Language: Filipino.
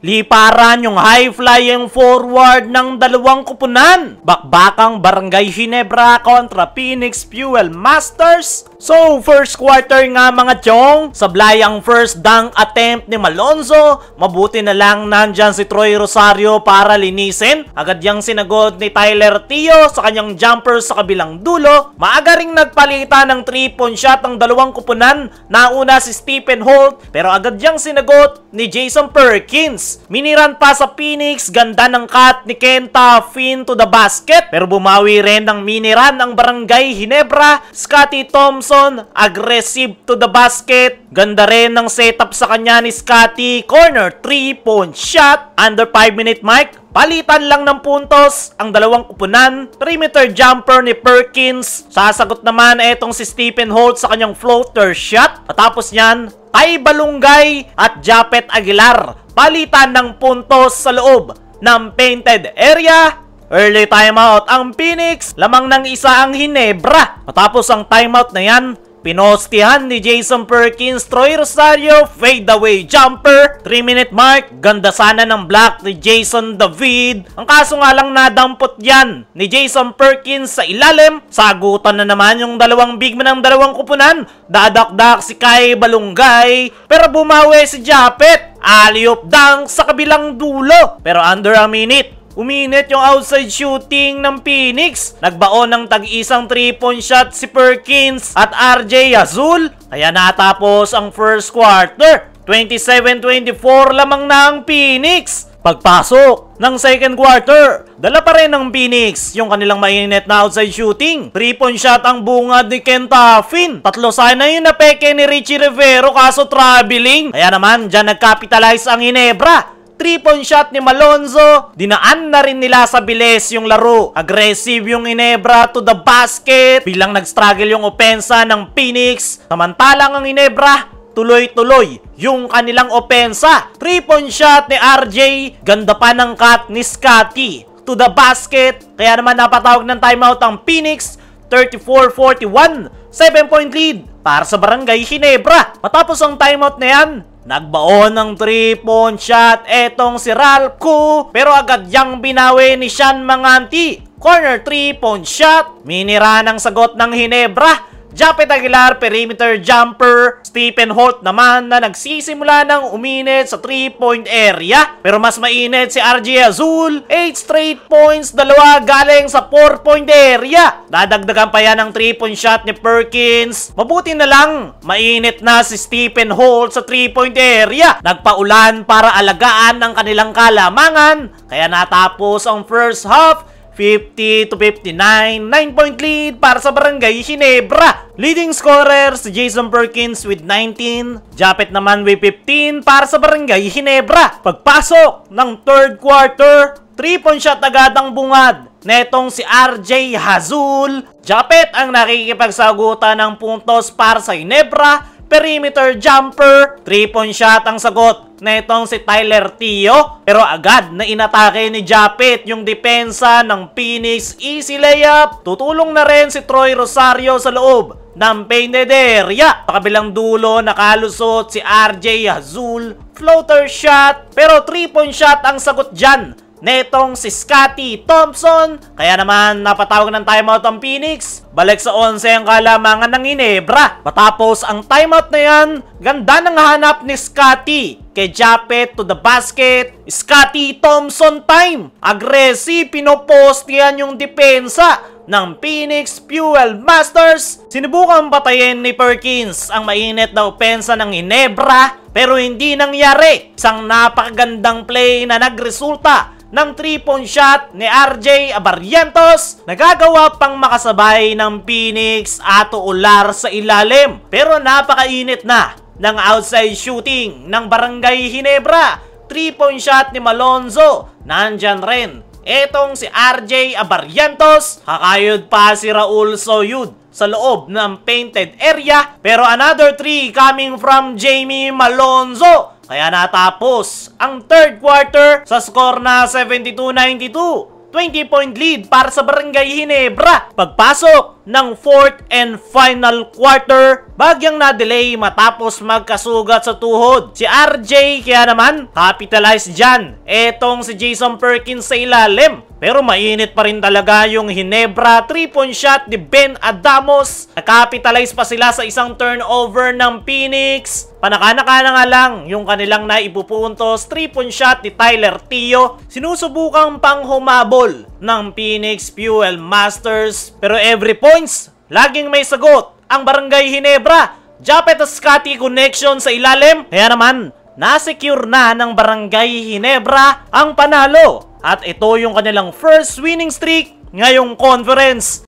Liparan yung high-flying forward ng dalawang kupunan. Bakbakang Barangay Ginebra kontra Phoenix Fuel Masters. So, first quarter nga mga chong, sablay ang first dunk attempt ni Malonzo. Mabuti na lang nandyan si Troy Rosario para linisin. Agad yang sinagot ni Tyler Tio sa kanyang jumper sa kabilang dulo. Maaga ring nagpalitan ng 3-point shot ang dalawang kupunan. Nauna si Stephen Holt pero agad yang sinagot ni Jason Perkins. Miniran pa sa Phoenix, ganda ng cut ni Kenta Finn to the basket. Pero bumawi rin ng miniran ang Barangay Ginebra. Scottie Thompson, aggressive to the basket. Ganda rin ng setup sa kanya ni Scottie. Corner 3-point shot. Under 5-minute mark. Palitan lang ng puntos ang dalawang kupunan. Perimeter jumper ni Perkins. Sasagot naman etong si Stephen Holt sa kanyang floater shot. Patapos niyan, Tay Balungay at Japet Aguilar. Palitan ng puntos sa loob ng painted area. Early timeout ang Phoenix. Lamang ng isa ang Ginebra. Matapos ang timeout na yan, pinostihan ni Jason Perkins, Troy Rosario, fade away jumper, 3-minute mark, ganda sana ng block ni Jason David. Ang kaso nga lang nadampot yan ni Jason Perkins sa ilalim. Sagutan na naman yung dalawang bigman ng dalawang kupunan. Dadakdak si Kai Balungay, pero bumawi si Japet. Alley-oop dunk sa kabilang dulo. Pero under a minute, uminit yung outside shooting ng Phoenix. Nagbaon ng tag-isang 3-point shot si Perkins at RJ Azul. Kaya natapos ang first quarter. 27-24 lamang na ang Phoenix. Pagpasok ng second quarter, dala pa rin ng Phoenix yung kanilang mainit na outside shooting. 3-point shot ang bungad ni Kenta Finn. Tatlo sana yung napeke ni Richie Rivero kaso traveling. Kaya naman dyan nag-capitalize ang Ginebra. 3-point shot ni Malonzo. Dinaan na rin nila sa bilis yung laro. Aggressive yung Ginebra to the basket. Bilang nag-struggle yung opensa ng Phoenix. Samantalang ang Ginebra, tuloy-tuloy yung kanilang opensa. 3-point shot ni RJ. Ganda pa ng cut ni Scottie to the basket. Kaya naman napatawag ng timeout ang Phoenix. 34-41. 7-point lead para sa Barangay Ginebra. Matapos ang timeout na yan, nagbaon ng 3-point shot etong si Ralco. Pero agad yang binawi ni Sean Manganti. Corner 3-point shot. Minira ng sagot ng Ginebra. Japet Aguilar, perimeter jumper. Stephen Holt naman na nagsisimula ng uminit sa 3-point area. Pero mas mainit si RJ Azul. 8 straight points, dalawa galing sa 4-point area. Dadagdagan pa yan ng 3-point shot ni Perkins. Mabuti na lang, mainit na si Stephen Holt sa 3-point area. Nagpaulan para alagaan ang kanilang kalamangan. Kaya natapos ang first half 50-59, 9-point lead para sa Barangay Ginebra. Leading scorer si Jason Perkins with 19. Japet naman with 15 para sa Barangay Ginebra. Pagpasok ng third quarter, 3-point shot agad ang bungad netong si RJ Azul. Japet ang nakikipagsagutan ng puntos para sa Ginebra. Perimeter jumper, 3-point shot ang sagot netong si Tyler Tio. Pero agad na inatake ni Japet yung depensa ng Phoenix. Easy layup. Tutulong na rin si Troy Rosario sa loob ng painted area. Sa kabilang dulo nakalusot si RJ Azul. Floater shot. Pero 3-point shot ang sagot dyan netong si Scottie Thompson. Kaya naman napatawag ng timeout ang Phoenix. Balik sa 11 ang kalamangan ng Ginebra. Matapos ang timeout na yan, ganda ng hanap ni Scottie kay Japet to the basket. Scottie Thompson time. Aggressive, pinopost yan yung depensa ng Phoenix Fuel Masters. Sinubukan patayin ni Perkins ang mainit na opensa ng Ginebra pero hindi nangyari. Isang napakagandang play na nagresulta ng 3-point shot ni RJ Abarrientos. Nagagawa pang makasabay ng Phoenix at ular sa ilalim. Pero napakainit na ng outside shooting ng Barangay Ginebra. 3-point shot ni Malonzo. Nandyan rin etong si RJ Abarrientos. Kakayod pa si Raul Soyud sa loob ng painted area. Pero another 3 coming from Jamie Malonzo. Kaya natapos ang third quarter sa score na 72-92. 20-point lead para sa Barangay Ginebra. Pagpasok ng 4th and final quarter, bagyang na-delay matapos magkasugat sa tuhod si RJ, kaya naman capitalize dyan etong si Jason Perkins sa ilalim. Pero mainit pa rin talaga yung Ginebra. 3-point shot ni Ben Adamos. Nakapitalize pa sila sa isang turnover ng Phoenix. Panaka-naka na nga lang yung kanilang naipupuntos. 3-point shot ni Tyler Tio. Sinusubukang panghumabol ng Phoenix Fuel Masters. Pero every points, laging may sagot ang Barangay Ginebra. Japet at Scotty connection sa ilalim. Kaya naman, nasecure na ng Barangay Ginebra ang panalo. At ito yung kanilang first winning streak ngayong conference.